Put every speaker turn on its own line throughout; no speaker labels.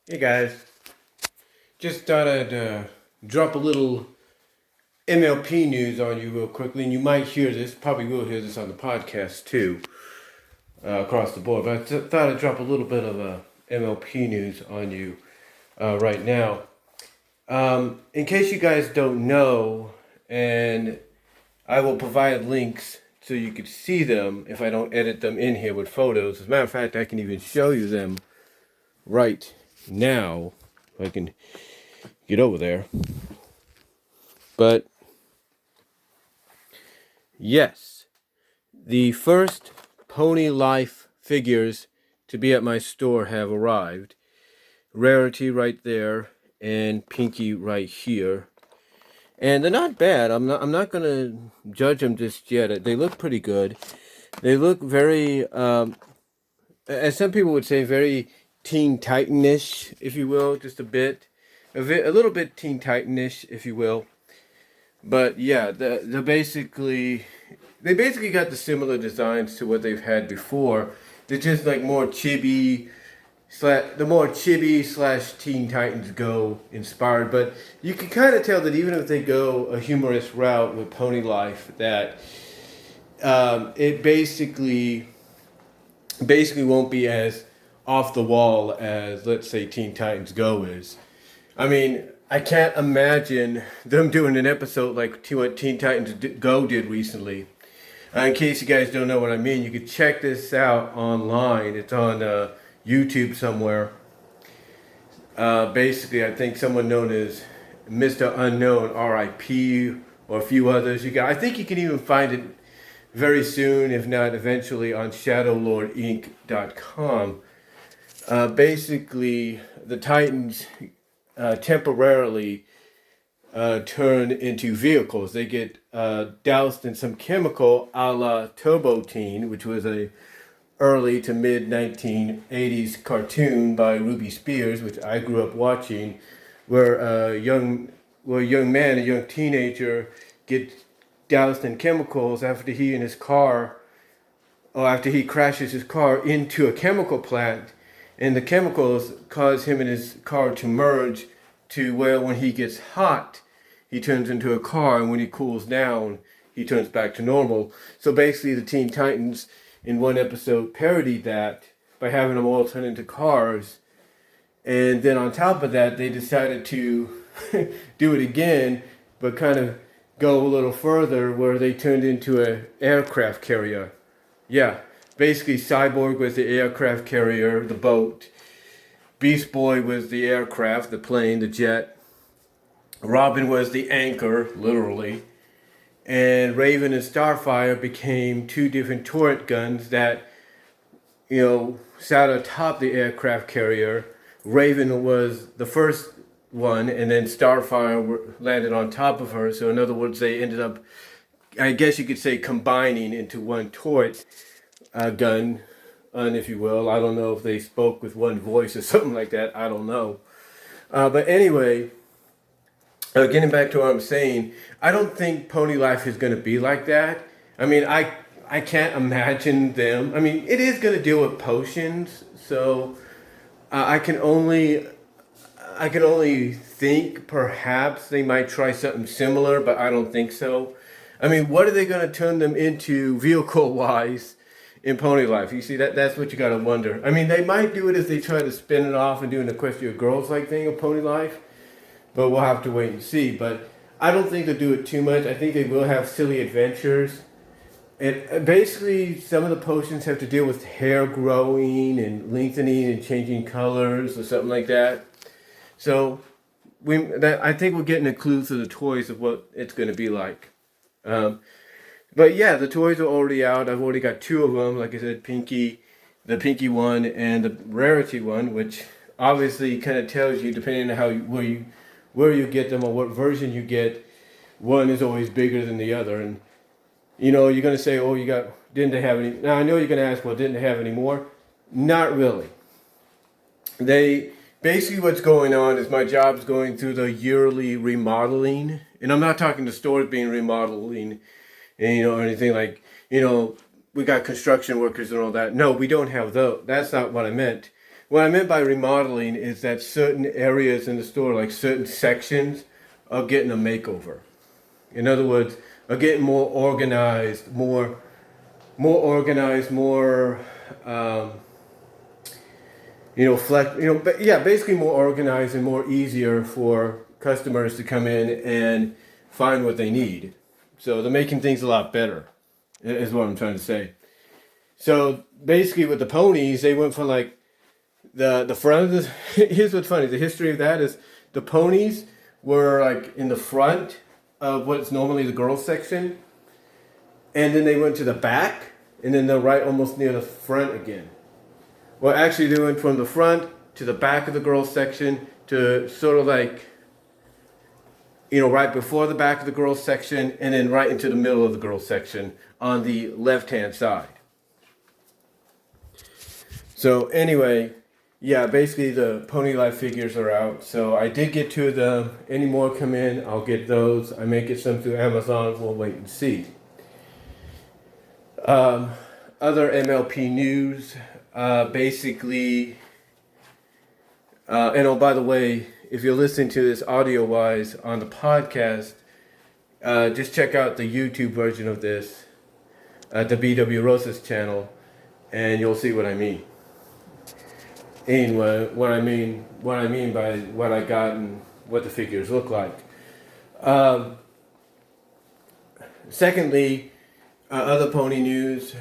Hey guys, just thought I'd drop a little MLP news on you real quickly, and you might hear this, probably will hear this on the podcast too, across the board. But thought I'd drop a little bit of MLP news on you right now. In case you guys don't know, and I will provide links so you could see them if I don't edit them in here with photos. As a matter of fact, I can even show you them right now. If I can get over there. But yes, the first Pony Life figures to be at my store have arrived. Rarity right there and Pinky right here. And they're not bad. I'm not gonna judge them just yet. They look pretty good. They look very as some people would say, very Teen Titanish, if you will, just a bit. A little bit Teen Titanish, if you will. But yeah, they basically got the similar designs to what they've had before. They're just like more chibi slash Teen Titans Go inspired. But you can kind of tell that even if they go a humorous route with Pony Life, that it basically won't be as off the wall as, let's say, Teen Titans Go is. I mean, I can't imagine them doing an episode like what Teen Titans Go did recently. In case you guys don't know what I mean, you can check this out online. It's on YouTube somewhere. Basically, I think someone known as Mr. Unknown, R.I.P., or a few others. I think you can even find it very soon, if not eventually, on ShadowLordInc.com. Basically, the Titans temporarily turn into vehicles. They get doused in some chemical a la Turbo Teen, which was a early to mid 1980s cartoon by Ruby Spears, which I grew up watching, where a young teenager gets doused in chemicals after he crashes his car into a chemical plant, and the chemicals cause him and his car to merge to where when he gets hot, he turns into a car, and when he cools down, he turns back to normal. So basically, the Teen Titans in one episode parodied that by having them all turn into cars. And then on top of that, they decided to do it again, but kind of go a little further, where they turned into an aircraft carrier. Yeah, basically Cyborg was the aircraft carrier, the boat. Beast Boy was the aircraft, the plane, the jet. Robin was the anchor, literally. And Raven and Starfire became two different turret guns that, sat atop the aircraft carrier. Raven was the first one, and then Starfire landed on top of her. So in other words, they ended up, I guess you could say, combining into one turret gun, if you will. I don't know if they spoke with one voice or something like that. I don't know. But anyway, getting back to what I'm saying, I don't think Pony Life is going to be like that. I mean, I can't imagine them. I mean, it is going to deal with potions, so I can only think perhaps they might try something similar, but I don't think so. I mean, what are they going to turn them into vehicle-wise in Pony Life? You see, that's what you got to wonder. I mean, they might do it as they try to spin it off and do an Equestria Girls-like thing of Pony Life, but we'll have to wait and see. But I don't think they'll do it too much. I think they will have silly adventures. And basically, some of the potions have to deal with hair growing and lengthening and changing colors or something like that. So I think we're getting a clue through the toys of what it's going to be like. But yeah, the toys are already out. I've already got two of them. Like I said, the Pinky one and the Rarity one, which obviously kind of tells you, depending on where you get them or what version you get, one is always bigger than the other. And you're going to say, didn't they have any? Now I know you're going to ask, well, didn't they have any more? Not really. Basically, what's going on is my job's going through the yearly remodeling, and I'm not talking the stores being remodeling, and or anything like, we got construction workers and all that. No, we don't have those. That's not what I meant. what I meant by remodeling is that certain areas in the store, like certain sections, are getting a makeover. In other words, are getting more organized, more organized, more but yeah, basically more organized and more easier for customers to come in and find what they need. So they're making things a lot better, is what I'm trying to say. So basically, with the ponies, they went from like the front of the. Here's what's funny: the history of that is the ponies were like in the front of what's normally the girls section, and then they went to the back, and then they're right almost near the front again. Well, actually, they went from the front to the back of the girls section to sort of like, right before the back of the girls section, and then right into the middle of the girls section on the left-hand side. So anyway, yeah, basically the Pony Life figures are out. So I did get two of them. Any more come in, I'll get those. I may get some through Amazon. We'll wait and see. Other MLP news, basically, and oh, by the way, if you're listening to this audio-wise on the podcast, just check out the YouTube version of this, the BW Rosas channel, and you'll see what I mean. Anyway, what I mean by what I got and what the figures look like. Secondly, other pony news,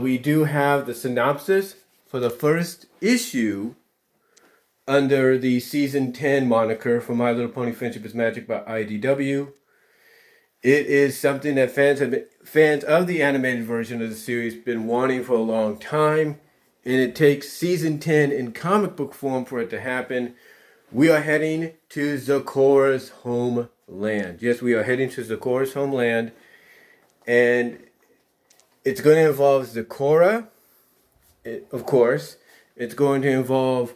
we do have the synopsis for the first issue under the Season 10 moniker for My Little Pony Friendship is Magic by IDW. It is something that fans of the animated version of the series been wanting for a long time, and it takes Season 10 in comic book form for it to happen. We are heading to Zekora's homeland. Yes, we are heading to Zekora's homeland, and it's going to involve Zekora, of course. It's going to involve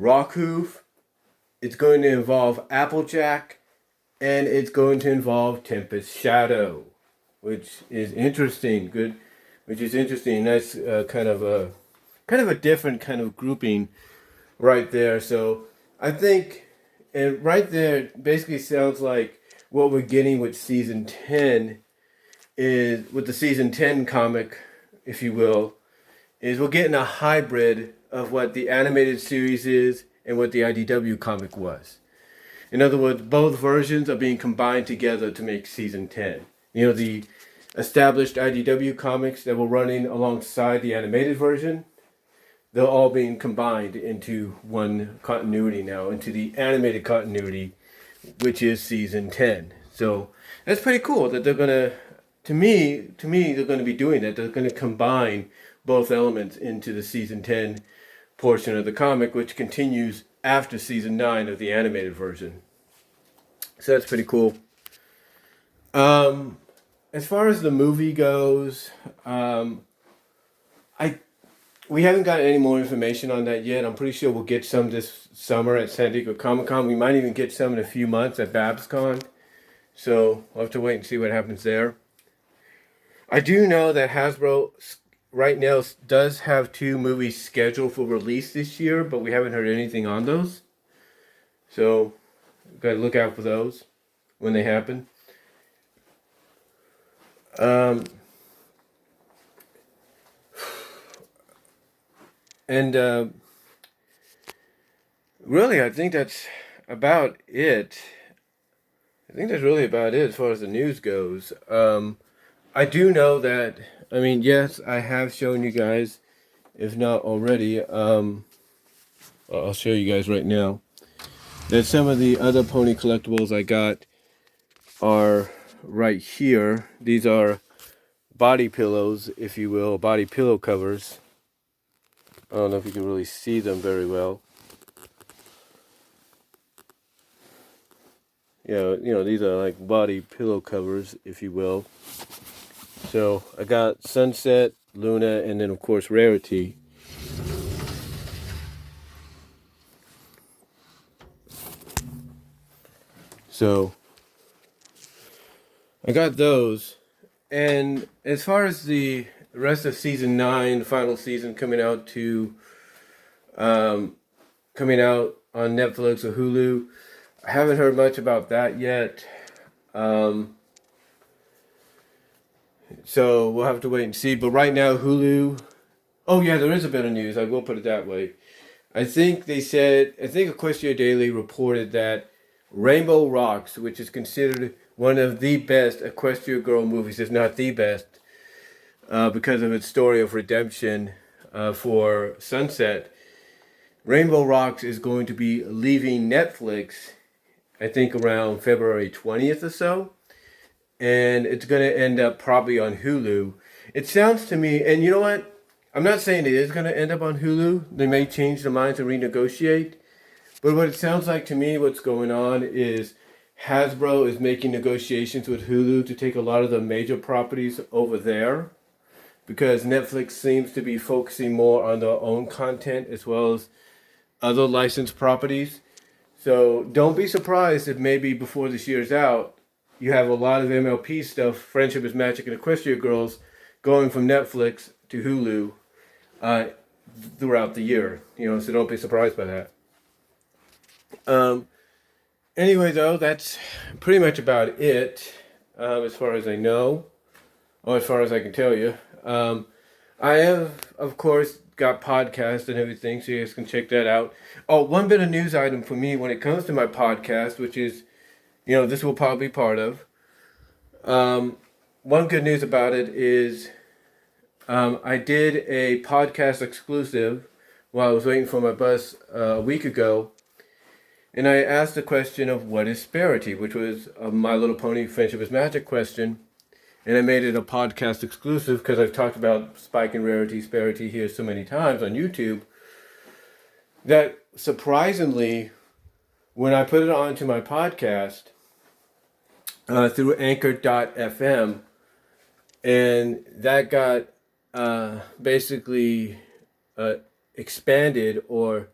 Rockhoof. It's going to involve Applejack. And it's going to involve Tempest Shadow, which is interesting. That's kind of a different kind of grouping right there. So I think, and right there basically sounds like what we're getting with Season 10 is, with the Season 10 comic, if you will, is we're getting a hybrid of what the animated series is and what the IDW comic was. In other words, both versions are being combined together to make Season 10. The established IDW comics that were running alongside the animated version, they're all being combined into one continuity now, into the animated continuity, which is Season 10. So that's pretty cool that they're going to, to me, they're going to be doing that. They're going to combine both elements into the Season 10 portion of the comic, which continues after Season 9 of the animated version. So that's pretty cool. As far as the movie goes, we haven't got any more information on that yet. I'm pretty sure we'll get some this summer at San Diego Comic-Con. We might even get some in a few months at BabsCon. So we'll have to wait and see what happens there. I do know that Hasbro right now does have 2 movies scheduled for release this year, but we haven't heard anything on those. So got to look out for those when they happen. Really, I think that's about it. As far as the news goes. I do know that, yes, I have shown you guys, if not already, I'll show you guys right now, that some of the other pony collectibles I got are right here. These are body pillows, if you will, body pillow covers. I don't know if you can really see them very well. Yeah, these are like body pillow covers, if you will. So I got Sunset, Luna, and then of course Rarity. So I got those. And as far as the rest of Season 9, the final season coming out to coming out on Netflix or Hulu. I haven't heard much about that yet. So we'll have to wait and see. But right now, Hulu. Oh yeah, there is a bit of news. I will put it that way. I think Equestria Daily reported that Rainbow Rocks, which is considered one of the best Equestria Girl movies, if not the best, because of its story of redemption for Sunset. Rainbow Rocks is going to be leaving Netflix, I think around February 20th or so. And it's going to end up probably on Hulu. It sounds to me, and you know what? I'm not saying it is going to end up on Hulu. They may change their minds and renegotiate. But what it sounds like to me, what's going on is Hasbro is making negotiations with Hulu to take a lot of the major properties over there. Because Netflix seems to be focusing more on their own content as well as other licensed properties. So don't be surprised if maybe before this year's out, you have a lot of MLP stuff, Friendship is Magic and Equestria Girls, going from Netflix to Hulu throughout the year. So don't be surprised by that. Anyway, though, that's pretty much about it as far as I know, or as far as I can tell you. I have, of course, got podcasts and everything, so you guys can check that out. Oh, one bit of news item for me when it comes to my podcast, which is, this will probably be part of. One good news about it is I did a podcast exclusive while I was waiting for my bus a week ago. And I asked the question of what is Sparity, which was a My Little Pony Friendship is Magic question. And I made it a podcast exclusive because I've talked about Spike and Rarity, Sparity here so many times on YouTube that surprisingly, when I put it onto my podcast through Anchor.fm, and that got basically expanded or,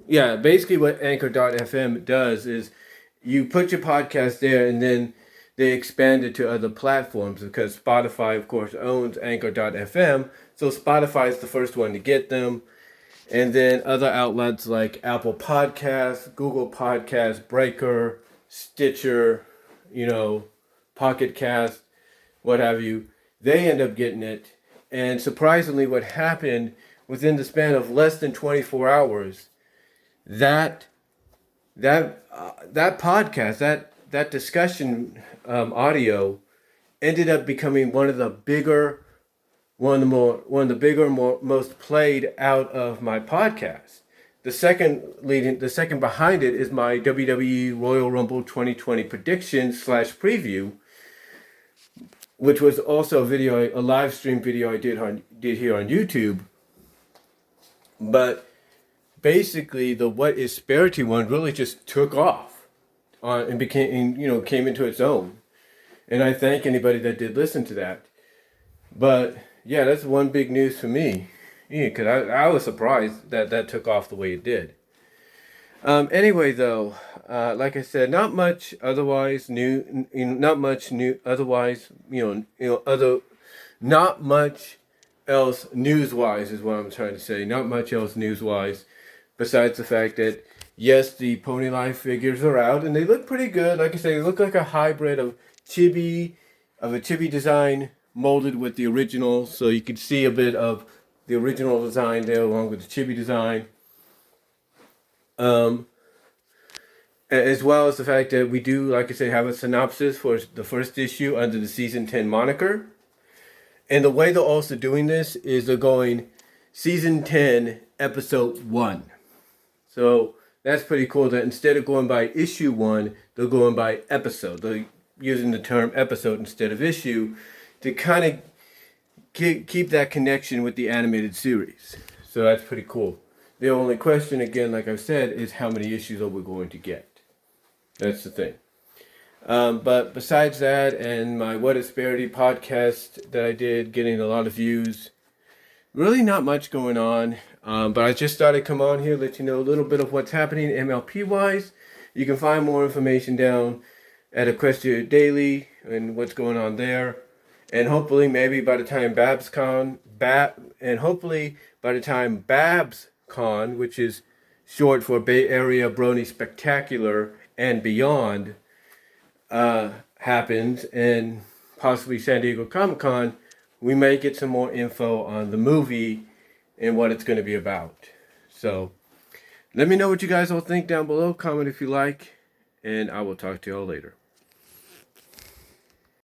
basically what Anchor.fm does is you put your podcast there and then they expand it to other platforms because Spotify, of course, owns Anchor.fm. So Spotify is the first one to get them. And then other outlets like Apple Podcasts, Google Podcasts, Breaker, Stitcher, Pocket Cast, what have you. They end up getting it. And surprisingly, what happened within the span of less than 24 hours, that podcast, that discussion audio ended up becoming one of the bigger, most played out of my podcast. The second behind it is my WWE Royal Rumble 2020 prediction / preview, which was also a live stream video I did here on YouTube. But basically, the What is Sparity one really just took off. And came into its own. And I thank anybody that did listen to that. But, yeah, that's one big news for me. Because I was surprised that took off the way it did. Anyway, though, like I said, not much otherwise new. Not much new otherwise. Not much else news-wise is what I'm trying to say. Not much else news-wise, besides the fact that yes, the Pony Life figures are out, and they look pretty good. Like I say, they look like a hybrid of a chibi design molded with the original. So you can see a bit of the original design there along with the chibi design. As well as the fact that we do, like I say, have a synopsis for the first issue under the Season 10 moniker. And the way they're also doing this is they're going Season 10, Episode 1. So that's pretty cool that instead of going by issue 1, they're going by episode. They're using the term episode instead of issue to kind of keep that connection with the animated series. So that's pretty cool. The only question, again, like I've said, is how many issues are we going to get? That's the thing. But besides that, and my What is Sparity podcast that I did, getting a lot of views, really not much going on. But I just thought I'd come on here, let you know a little bit of what's happening MLP-wise. You can find more information down at Equestria Daily and what's going on there. And hopefully, maybe by the time BabsCon, which is short for Bay Area Brony Spectacular and Beyond, happens, and possibly San Diego Comic Con, we may get some more info on the movie and what it's going to be about. So, let me know what you guys all think down below. Comment if you like, and I will talk to y'all later.